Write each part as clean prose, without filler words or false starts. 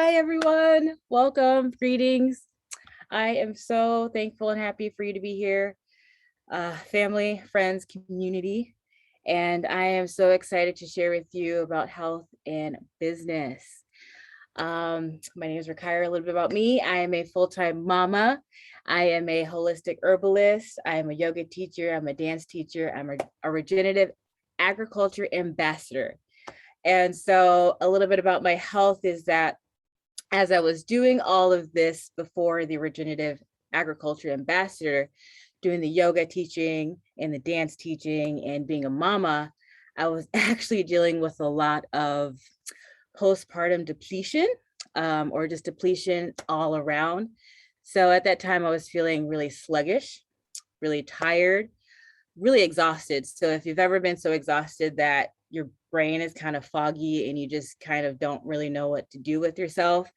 Hi, everyone. Welcome. Greetings. I am so thankful and happy for you to be here, family, friends, community. And I am so excited to share with you about health and business. My name is Rikyrah. A little bit about me. I am a full-time mama. I am a holistic herbalist. I am a yoga teacher. I'm a dance teacher. I'm a regenerative agriculture ambassador. And so a little bit about my health is that as I was doing all of this before the regenerative agriculture ambassador, doing the yoga teaching and the dance teaching and being a mama, I was actually dealing with a lot of postpartum depletion, or just depletion all around. So at that time, I was feeling really sluggish, really tired, really exhausted. So if you've ever been so exhausted that your brain is kind of foggy and you just kind of don't really know what to do with yourself,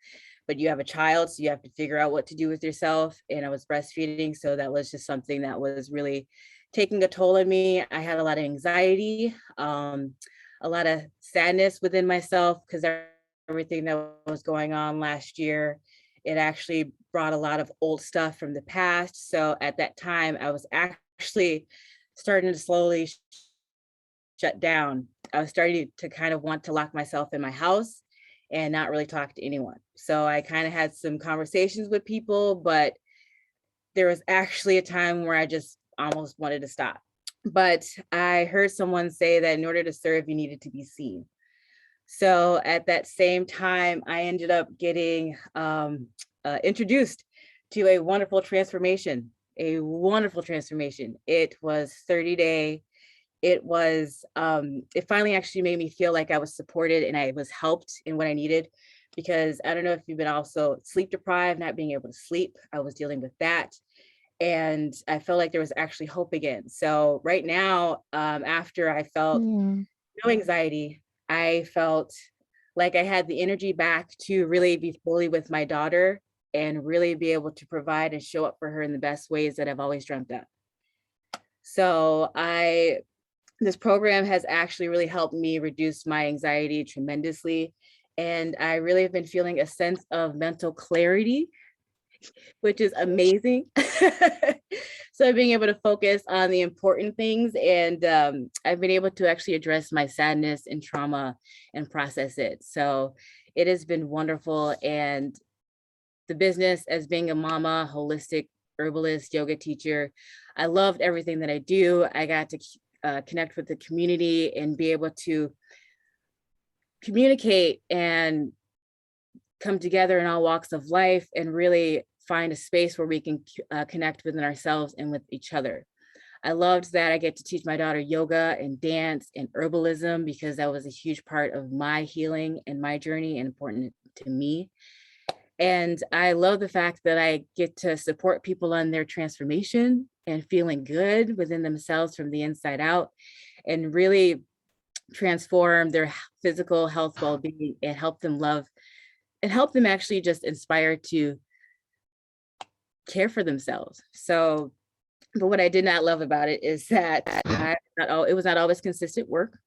but you have a child, so you have to figure out what to do with yourself. And I was breastfeeding, so that was just something that was really taking a toll on me. I had a lot of anxiety, a lot of sadness within myself because everything that was going on last year, it actually brought a lot of old stuff from the past. So at that time, I was actually starting to slowly shut down. I was starting to kind of want to lock myself in my house and not really talk to anyone. So I kind of had some conversations with people, but there was actually a time where I just almost wanted to stop. But I heard someone say that in order to serve, you needed to be seen. So at that same time, I ended up getting introduced to a wonderful transformation, a wonderful transformation. It was 30-day. It was, it finally actually made me feel like I was supported and I was helped in what I needed, because I don't know if you've been also sleep deprived, not being able to sleep. I was dealing with that. And I felt like there was actually hope again. So right now, after I felt no anxiety, I felt like I had the energy back to really be fully with my daughter and really be able to provide and show up for her in the best ways that I've always dreamt of. So this program has actually really helped me reduce my anxiety tremendously. And I really have been feeling a sense of mental clarity, which is amazing. So being able to focus on the important things, and I've been able to actually address my sadness and trauma and process it. So it has been wonderful. And the business, as being a mama, holistic herbalist, yoga teacher, I loved everything that I do. I got to connect with the community and be able to communicate and come together in all walks of life and really find a space where we can connect within ourselves and with each other. I loved that I get to teach my daughter yoga and dance and herbalism, because that was a huge part of my healing and my journey and important to me. And I love the fact that I get to support people on their transformation and feeling good within themselves from the inside out, and really transform their physical health, well-being, and help them love and help them actually just inspire to care for themselves. So, but what I did not love about it is that it was not always consistent work.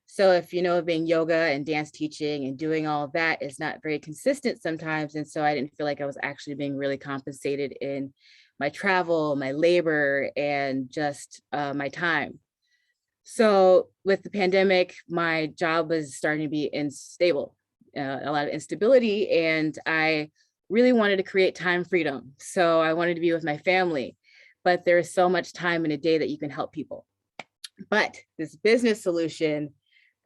So if you know, being yoga and dance teaching and doing all of that is not very consistent sometimes. And so I didn't feel like I was actually being really compensated in my travel, my labor, and just my time. So with the pandemic, my job was starting to be unstable, a lot of instability, and I really wanted to create time freedom. So I wanted to be with my family, but there is so much time in a day that you can help people. But this business solution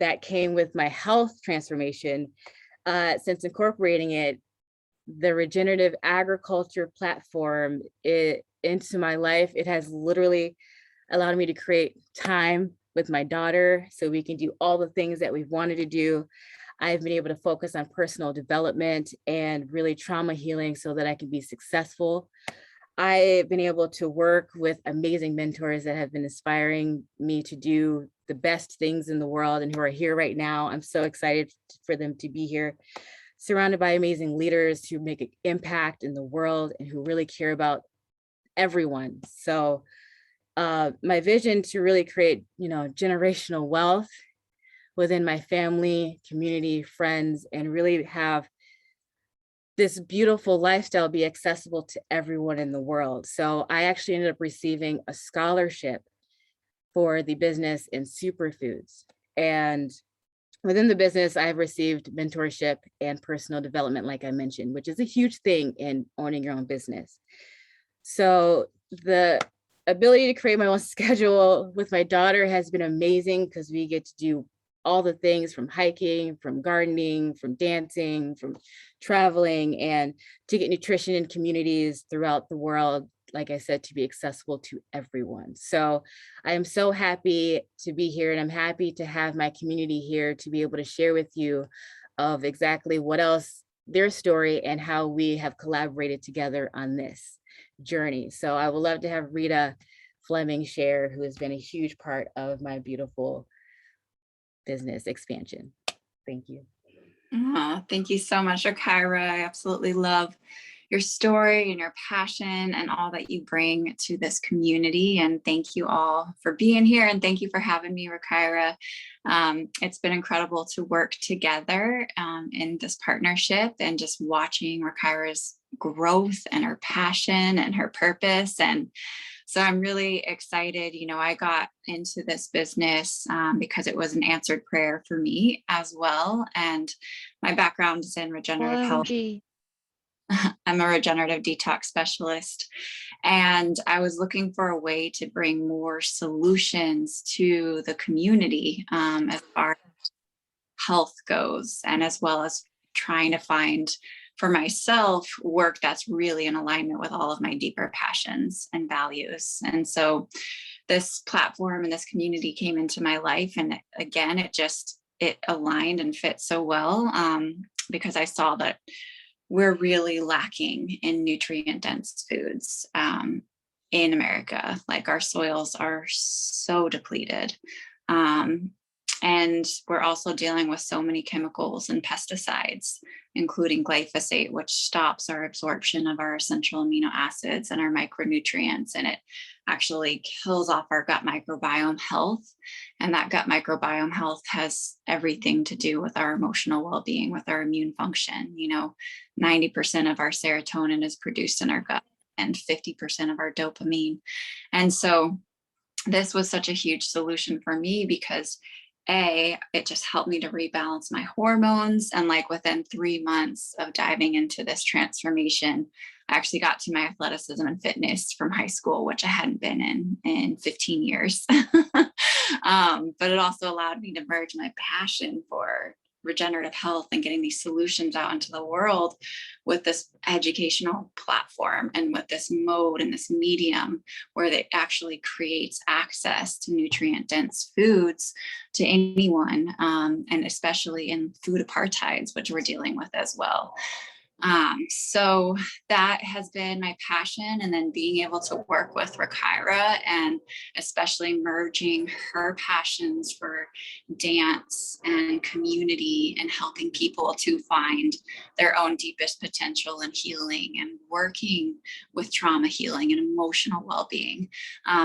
that came with my health transformation, since incorporating it, the regenerative agriculture platform into my life, it has literally allowed me to create time with my daughter so we can do all the things that we've wanted to do. I've been able to focus on personal development and really trauma healing so that I can be successful. I've been able to work with amazing mentors that have been inspiring me to do the best things in the world and who are here right now. I'm so excited for them to be here, surrounded by amazing leaders who make an impact in the world and who really care about everyone. So my vision to really create, generational wealth within my family, community, friends, and really have this beautiful lifestyle be accessible to everyone in the world. So I actually ended up receiving a scholarship for the business in superfoods. And within the business, I've received mentorship and personal development, like I mentioned, which is a huge thing in owning your own business. So the ability to create my own schedule with my daughter has been amazing because we get to do all the things from hiking, from gardening, from dancing, from traveling, and to get nutrition in communities throughout the world, like I said, to be accessible to everyone. So I am so happy to be here, and I'm happy to have my community here to be able to share with you of exactly what else, their story, and how we have collaborated together on this journey. So I would love to have Rita Fleming share, who has been a huge part of my beautiful business expansion. Thank you. Oh, thank you so much, Rikyrah. I absolutely love your story and your passion and all that you bring to this community. And thank you all for being here. And thank you for having me, Rikyrah. It's been incredible to work together in this partnership and just watching Rikyrah's growth and her passion and her purpose. And so I'm really excited. You know, I got into this business because it was an answered prayer for me as well. And my background is in regenerative health. I'm a regenerative detox specialist, and I was looking for a way to bring more solutions to the community as far as health goes, and as well as trying to find for myself work that's really in alignment with all of my deeper passions and values. And so this platform and this community came into my life, and again, it aligned and fit so well because I saw that we're really lacking in nutrient dense foods in America. Like, our soils are so depleted. And we're also dealing with so many chemicals and pesticides, including glyphosate, which stops our absorption of our essential amino acids and our micronutrients. And it actually kills off our gut microbiome health. And that gut microbiome health has everything to do with our emotional well-being, with our immune function. You know, 90% of our serotonin is produced in our gut and 50% of our dopamine. And so this was such a huge solution for me because it just helped me to rebalance my hormones. And like within 3 months of diving into this transformation, I actually got to my athleticism and fitness from high school, which I hadn't been in 15 years. But it also allowed me to merge my passion for regenerative health and getting these solutions out into the world with this educational platform and with this mode and this medium where it actually creates access to nutrient dense foods to anyone, and especially in food apartheids, which we're dealing with as well. So that has been my passion. And then being able to work with Rikyrah and especially merging her passions for dance and community and helping people to find their own deepest potential and healing and working with trauma healing and emotional well-being.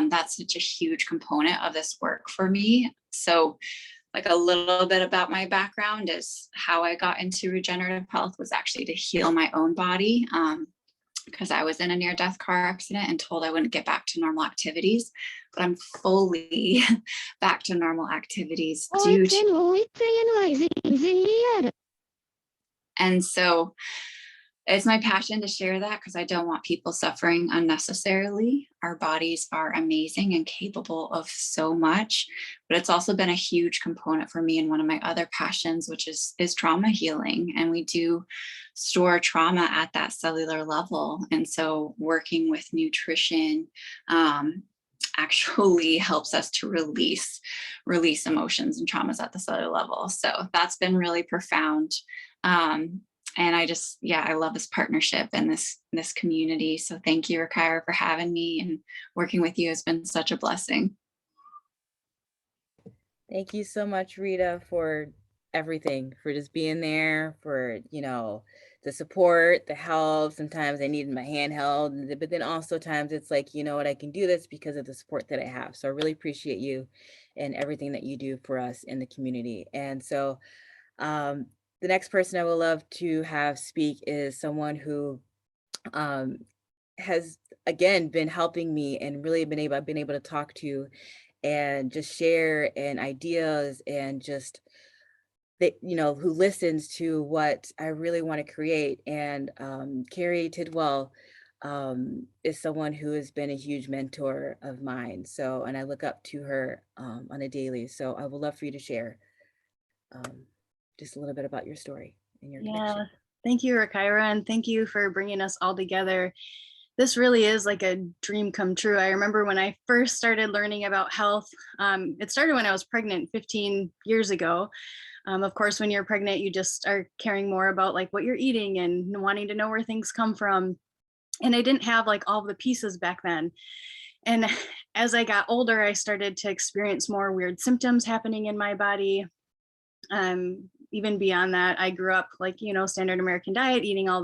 That's such a huge component of this work for me. So like a little bit about my background is how I got into regenerative health was actually to heal my own body, because I was in a near-death car accident and told I wouldn't get back to normal activities, but I'm fully back to normal activities due to. And so it's my passion to share that because I don't want people suffering unnecessarily. Our bodies are amazing and capable of so much, but it's also been a huge component for me in one of my other passions, which is trauma healing. And we do store trauma at that cellular level. And so working with nutrition actually helps us to release emotions and traumas at the cellular level. So that's been really profound. And I love this partnership and this community. So thank you, Rikyrah, for having me, and working with you has been such a blessing. Thank you so much, Rita, for everything, for just being there, for, the support, the help. Sometimes I need my handheld, but then also times it's like, you know what, I can do this because of the support that I have. So I really appreciate you and everything that you do for us in the community. And so The next person I would love to have speak is someone who um, has again been helping me and really I've been able to talk to and just share and ideas and just that, who listens to what I really want to create. And Carrie Tidwell is someone who has been a huge mentor of mine. So, and I look up to her on a daily. So I would love for you to share um, just a little bit about your story and your Yeah, connection. thank you, Rikyrah, and thank you for bringing us all together. This really is like a dream come true. I remember when I first started learning about health, it started when I was pregnant 15 years ago. Of course, when you're pregnant, you just are caring more about like what you're eating and wanting to know where things come from. And I didn't have like all the pieces back then. And as I got older, I started to experience more weird symptoms happening in my body. Even beyond that, I grew up like, standard American diet, eating all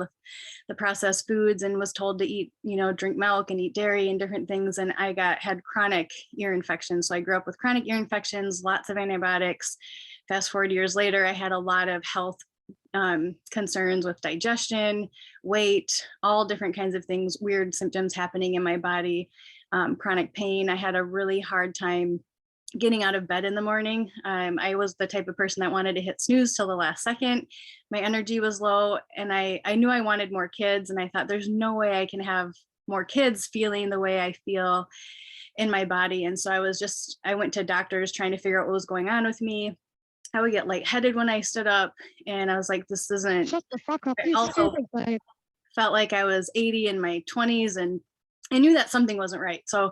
the processed foods, and was told to eat, drink milk and eat dairy and different things. And I had chronic ear infections. So I grew up with chronic ear infections, lots of antibiotics. Fast forward years later, I had a lot of health concerns with digestion, weight, all different kinds of things, weird symptoms happening in my body, chronic pain. I had a really hard time getting out of bed in the morning. I was the type of person that wanted to hit snooze till the last second. My energy was low, and I knew I wanted more kids. And I thought, there's no way I can have more kids feeling the way I feel in my body. And so I went to doctors trying to figure out what was going on with me. I would get lightheaded when I stood up, and I was like, this isn't. Shut the fuck up. I You also stupid bitch. felt like I was 80 in my 20s, and I knew that something wasn't right. So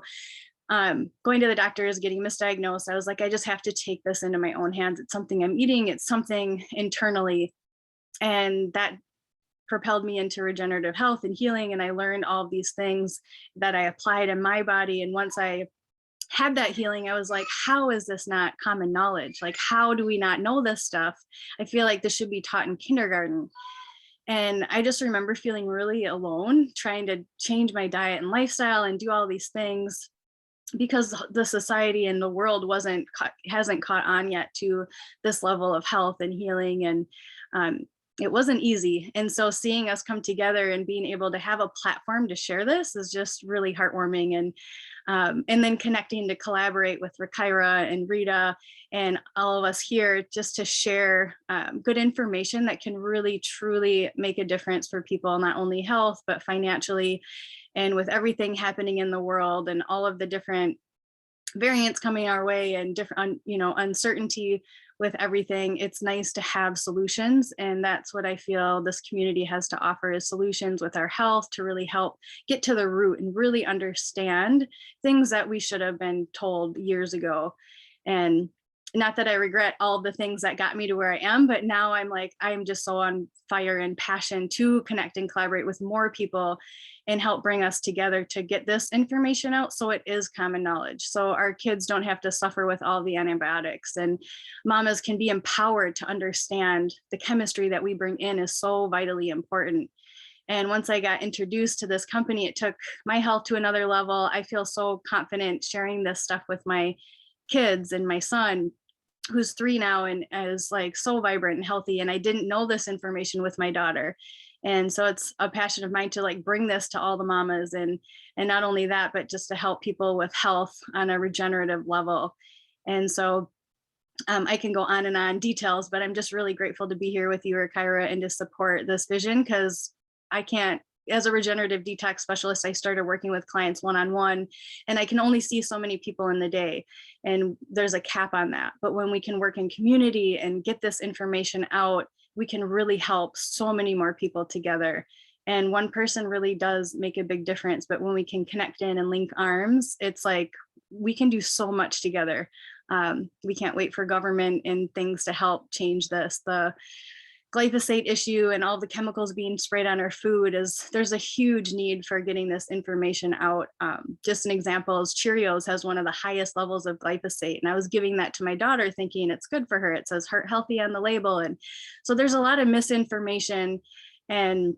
going to the doctors, getting misdiagnosed, I was like, I just have to take this into my own hands. It's something I'm eating, it's something internally. And that propelled me into regenerative health and healing. And I learned all of these things that I applied in my body. And once I had that healing, I was like, how is this not common knowledge? Like, how do we not know this stuff? I feel like this should be taught in kindergarten. And I just remember feeling really alone, trying to change my diet and lifestyle and do all these things, because the society and the world hasn't caught on yet to this level of health and healing. And it wasn't easy. And so seeing us come together and being able to have a platform to share this is just really heartwarming. And then connecting to collaborate with Rikyrah and Rita and all of us here, just to share good information that can really truly make a difference for people, not only health, but financially. And with everything happening in the world and all of the different variants coming our way and different, uncertainty with everything, it's nice to have solutions. And that's what I feel this community has to offer, is solutions with our health to really help get to the root and really understand things that we should have been told years ago. And not that I regret all the things that got me to where I am, but now I'm just so on fire and passion to connect and collaborate with more people and help bring us together to get this information out, so it is common knowledge. So our kids don't have to suffer with all the antibiotics, and mamas can be empowered to understand the chemistry that we bring in is so vitally important. And once I got introduced to this company, it took my health to another level. I feel so confident sharing this stuff with my kids and my son, who's 3 now and is like so vibrant and healthy. And I didn't know this information with my daughter. And so it's a passion of mine to like bring this to all the mamas, and not only that, but just to help people with health on a regenerative level. And so I can go on and on details, but I'm just really grateful to be here with you, Rikyrah, and to support this vision, because I can't, as a regenerative detox specialist, I started working with clients one-on-one, and I can only see so many people in the day, and there's a cap on that. But when we can work in community and get this information out, we can really help so many more people together. And one person really does make a big difference. But when we can connect in and link arms, it's like we can do so much together. We can't wait for government and things to help change this. The glyphosate issue and all the chemicals being sprayed on our food, there's a huge need for getting this information out. Just an example is Cheerios has one of the highest levels of glyphosate, and I was giving that to my daughter thinking it's good for her. It says heart healthy on the label. And so there's a lot of misinformation and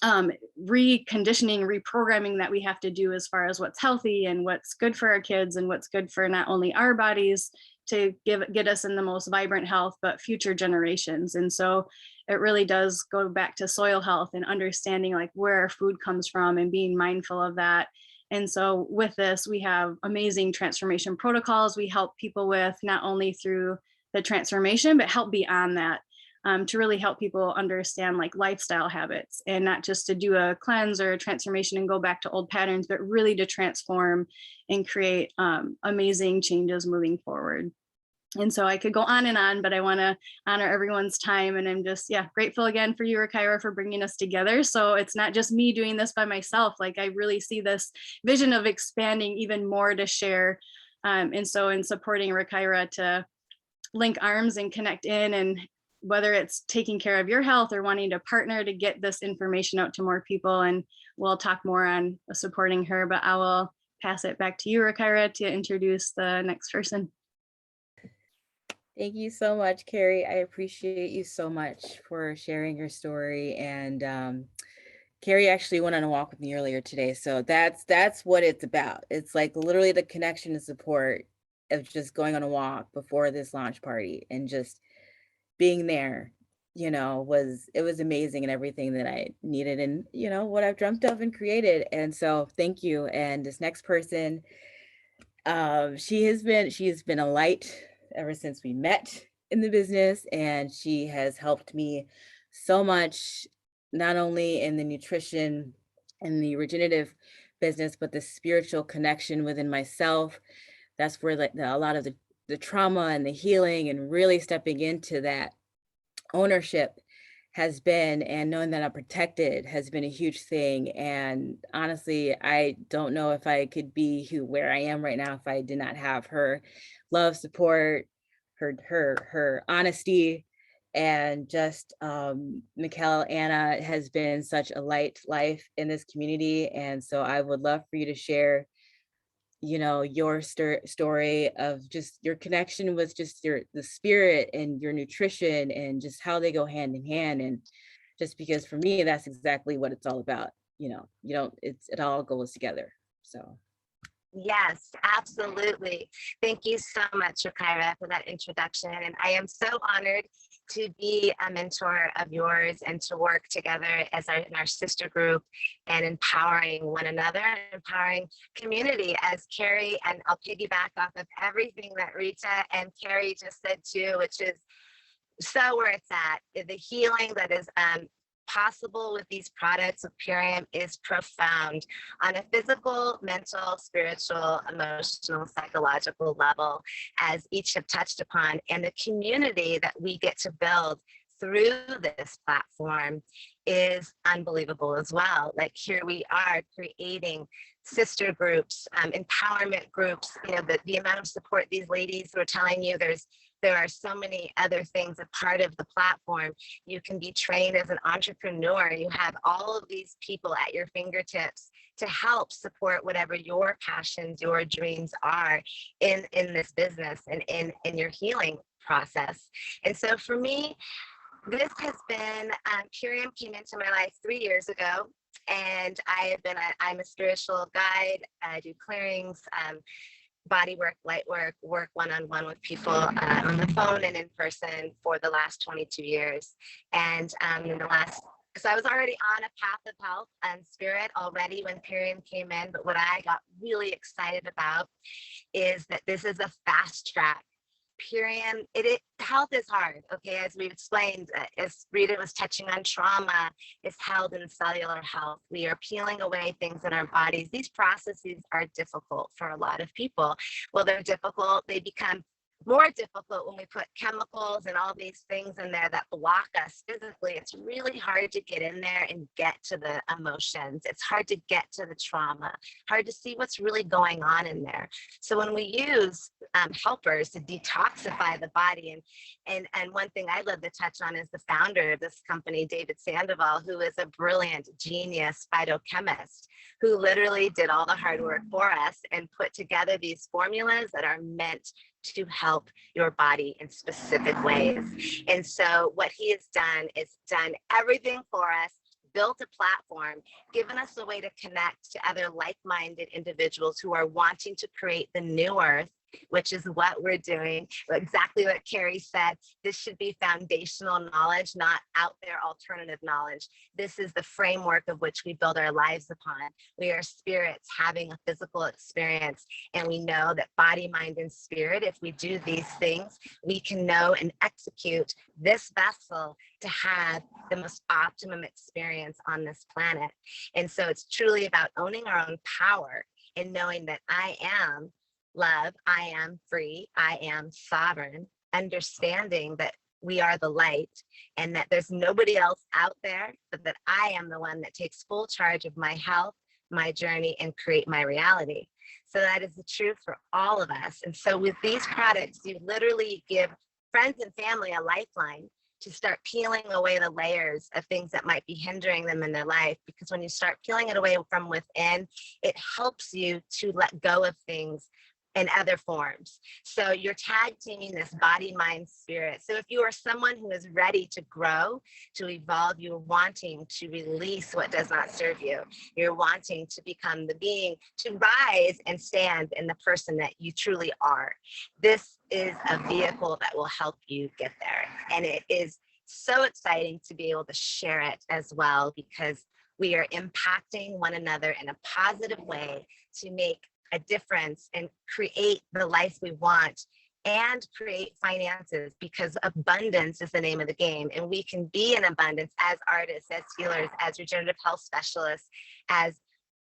reconditioning, reprogramming that we have to do as far as what's healthy and what's good for our kids and what's good for not only our bodies, to get us in the most vibrant health, but future generations. And so it really does go back to soil health and understanding like where our food comes from and being mindful of that. And so with this, we have amazing transformation protocols we help people with, not only through the transformation, but help beyond that, to really help people understand like lifestyle habits, and not just to do a cleanse or a transformation and go back to old patterns, but really to transform and create amazing changes moving forward. And so I could go on, but I want to honor everyone's time. And I'm just, grateful again for you, Rikyrah, for bringing us together. So it's not just me doing this by myself. Like I really see this vision of expanding even more to share. And so in supporting Rikyrah to link arms and connect in, and whether it's taking care of your health or wanting to partner to get this information out to more people. And we'll talk more on supporting her, but I will pass it back to you, Rikyrah, to introduce the next person. Thank you so much, Carrie. I appreciate you so much for sharing your story. And Carrie actually went on a walk with me earlier today. So that's what it's about. It's like literally the connection and support of just going on a walk before this launch party and just being there, it was amazing, and everything that I needed and, what I've dreamt of and created. And so thank you. And this next person, she has been a light ever since we met in the business, and she has helped me so much, not only in the nutrition and the regenerative business, but the spiritual connection within myself. That's where a lot of the trauma and the healing and really stepping into that ownership has been, and knowing that I'm protected has been a huge thing. And honestly, I don't know if I could be where I am right now if I did not have her love, support, her honesty, and just Mikkel. Anna has been such a light life in this community. And so I would love for you to share your story of just your connection with just the spirit and your nutrition, and just how they go hand in hand. And just because for me, that's exactly what it's all about. It all goes together. So. Yes, absolutely. Thank you so much, Rikyrah, for that introduction. And I am so honored to be a mentor of yours and to work together in our sister group and empowering one another, empowering community, as Carrie, and I'll piggyback off of everything that Rita and Carrie just said too, which is so where it's at. The healing that is possible with these products of Purium is profound on a physical, mental, spiritual, emotional, psychological level, as each have touched upon. And the community that we get to build through this platform is unbelievable as well. Like here we are creating sister groups, empowerment groups, the amount of support these ladies who are telling you there are so many other things a part of the platform. You can be trained as an entrepreneur. You have all of these people at your fingertips to help support whatever your passions, your dreams are in this business and in your healing process. And so for me, this has been, Purium came into my life 3 years ago. And I'm a spiritual guide. I do clearings, body work, light work one-on-one with people on the phone and in person for the last 22 years. And so I was already on a path of health and spirit already when Purium came in. But what I got really excited about is that this is a fast track. Purium, health is hard, okay, as we explained, as Rita was touching on, trauma is held in cellular health. We are peeling away things in our bodies. These processes are difficult for a lot of people. Well, they're difficult. They become more difficult when we put chemicals and all these things in there that block us physically. It's really hard to get in there and get to the emotions. It's hard to get to the trauma, hard to see what's really going on in there. So when we use helpers to detoxify the body, and one thing I'd love to touch on is the founder of this company, David Sandoval, who is a brilliant genius phytochemist who literally did all the hard work for us and put together these formulas that are meant to help your body in specific ways. And so what he has done is done everything for us, built a platform, given us a way to connect to other like-minded individuals who are wanting to create the new earth which is what we're doing. Exactly what Carrie said. This should be foundational knowledge, not out there alternative knowledge. This is the framework of which we build our lives upon. We are spirits having a physical experience, and we know that body, mind, and spirit, if we do these things, we can know and execute this vessel to have the most optimum experience on this planet. And so it's truly about owning our own power and knowing that I am love, I am free, I am sovereign, understanding that we are the light and that there's nobody else out there, but that I am the one that takes full charge of my health, my journey, and create my reality. So that is the truth for all of us. And so with these products, you literally give friends and family a lifeline to start peeling away the layers of things that might be hindering them in their life. Because when you start peeling it away from within, it helps you to let go of things in other forms. So you're tag teaming this body, mind, spirit. So if you are someone who is ready to grow, to evolve, you're wanting to release what does not serve you. You're wanting to become the being, to rise and stand in the person that you truly are. This is a vehicle that will help you get there. And it is so exciting to be able to share it as well, because we are impacting one another in a positive way to make a difference and create the life we want and create finances, because abundance is the name of the game. And we can be in abundance as artists, as healers, as regenerative health specialists, as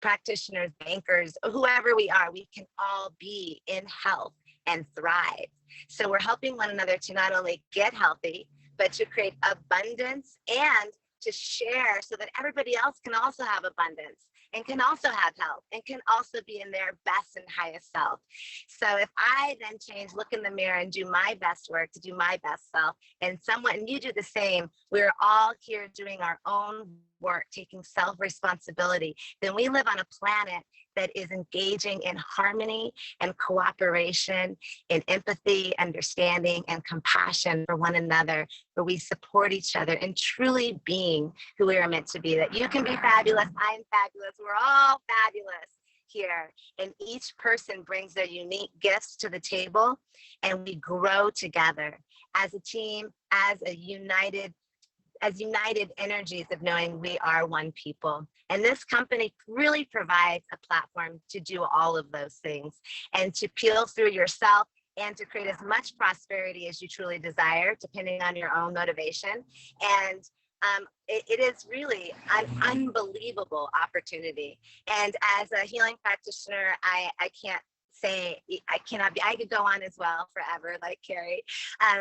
practitioners, bankers, whoever we are, we can all be in health and thrive. So we're helping one another to not only get healthy, but to create abundance and to share so that everybody else can also have abundance and can also have health and can also be in their best and highest self. So if I then change, look in the mirror and do my best work to do my best self, and you do the same, we're all here doing our own work, taking self-responsibility, then we live on a planet that is engaging in harmony and cooperation, in empathy, understanding, and compassion for one another, where we support each other and truly being who we are meant to be. That you can be fabulous, I'm fabulous, we're all fabulous here. And each person brings their unique gifts to the table, and we grow together as a team, as united energies of knowing we are one people. And this company really provides a platform to do all of those things and to peel through yourself and to create as much prosperity as you truly desire, depending on your own motivation. And it is really an unbelievable opportunity. And as a healing practitioner, I can't say I cannot be, I could go on as well forever like Carrie,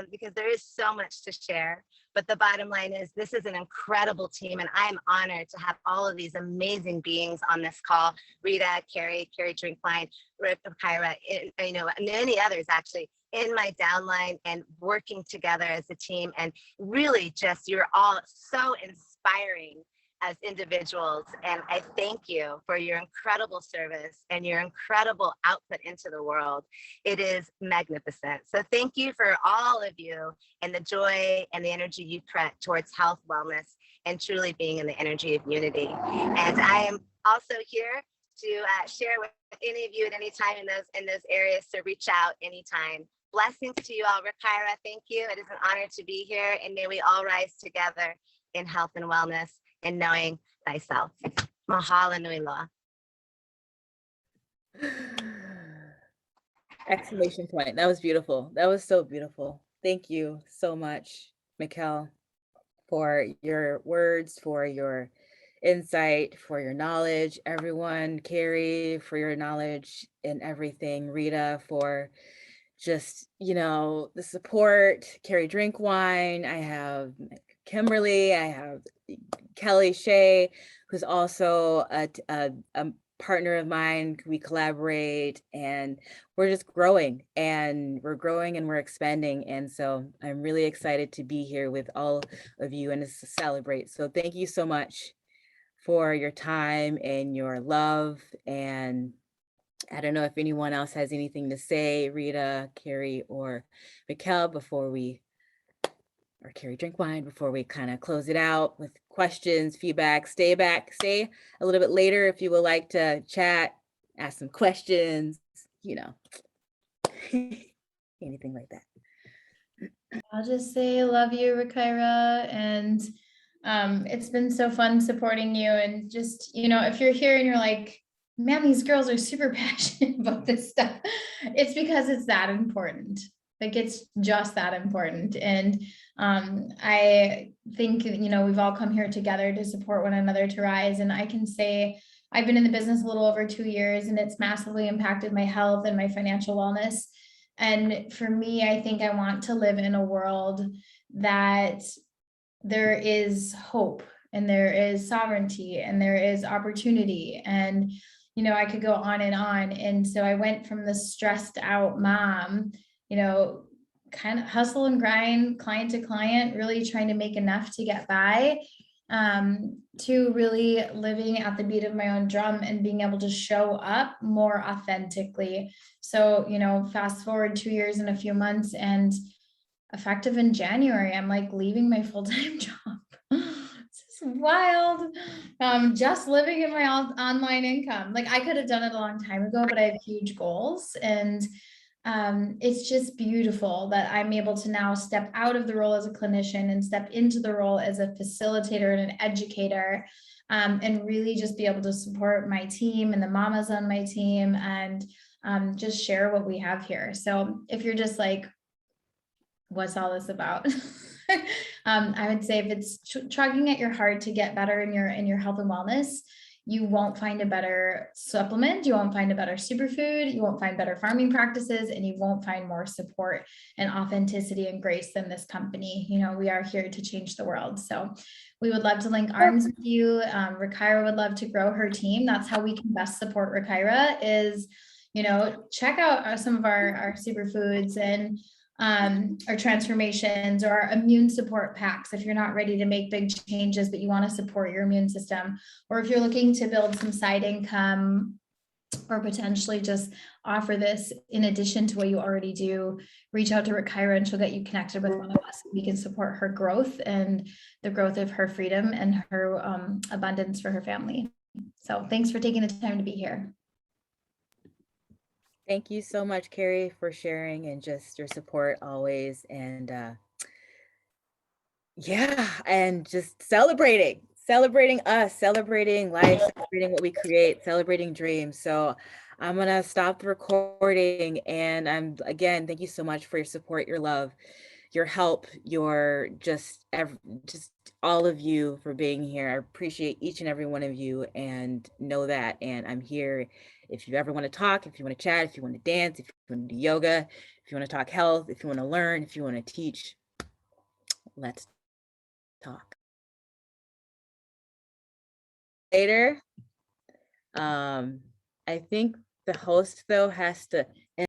because there is so much to share. But the bottom line is this is an incredible team, and I'm honored to have all of these amazing beings on this call. Rita, Carrie Drinkline, Rikyrah, and many others actually in my downline, and working together as a team. And really just, you're all so inspiring as individuals. And I thank you for your incredible service and your incredible output into the world. It is magnificent. So thank you for all of you and the joy and the energy you put towards health, wellness, and truly being in the energy of unity. And I am also here to share with any of you at any time in those areas, to reach out anytime. Blessings to you all. Rikyrah, thank you. It is an honor to be here, and may we all rise together in health and wellness and knowing thyself. Mahalo nui loa. Exclamation point. That was beautiful. That was so beautiful. Thank you so much, Mikkel, for your words, for your insight, for your knowledge. Everyone, Carrie, for your knowledge in everything. Rita, for just, the support. Carrie Drinkwine. I have Kimberly. I have Kelly Shea, who's also a partner of mine. We collaborate, and we're just growing, and we're expanding. And so I'm really excited to be here with all of you and to celebrate. So thank you so much for your time and your love. And I don't know if anyone else has anything to say, Rita, Carrie, or Mikkel, or Carrie Drinkwine, before we kind of close it out with questions, feedback. Stay a little bit later if you would like to chat, ask some questions, Anything like that? I'll just say I love you, Rikyrah, and it's been so fun supporting you. And just, if you're here and you're like, man, these girls are super passionate about this stuff, it's because it's that important. Like, it's just that important. And I think, we've all come here together to support one another to rise. And I can say I've been in the business a little over 2 years, and it's massively impacted my health and my financial wellness. And for me, I think I want to live in a world that there is hope and there is sovereignty and there is opportunity. And, I could go on and on. And so I went from the stressed out mom, kind of hustle and grind, client to client, really trying to make enough to get by, to really living at the beat of my own drum and being able to show up more authentically. So, fast forward 2 years and a few months, and effective in January, I'm like leaving my full-time job. This is wild. Just living in my online income. Like, I could have done it a long time ago, but I have huge goals. And it's just beautiful that I'm able to now step out of the role as a clinician and step into the role as a facilitator and an educator, and really just be able to support my team and the mamas on my team, and just share what we have here. So if you're just like, what's all this about? I would say if it's tugging at your heart to get better in your health and wellness, you won't find a better supplement, you won't find a better superfood, you won't find better farming practices, and you won't find more support and authenticity and grace than this company. We are here to change the world. So we would love to link arms with you. Rikyrah would love to grow her team. That's how we can best support Rikyrah is, check out some of our superfoods and our transformations or our immune support packs if you're not ready to make big changes, but you want to support your immune system, or if you're looking to build some side income or potentially just offer this in addition to what you already do, reach out to Rikyrah and she'll get you connected with one of us. We can support her growth and the growth of her freedom and her abundance for her family. So thanks for taking the time to be here. Thank you so much, Carrie, for sharing and just your support always. And yeah, and just celebrating us, celebrating life, celebrating what we create, celebrating dreams. So I'm gonna stop the recording, and again, thank you so much for your support, your love, your help, your just all of you for being here. I appreciate each and every one of you, and know that. And I'm here if you ever want to talk, if you want to chat, if you want to dance, if you want to do yoga, if you want to talk health, if you want to learn, if you want to teach, let's talk. Later. I think the host though has to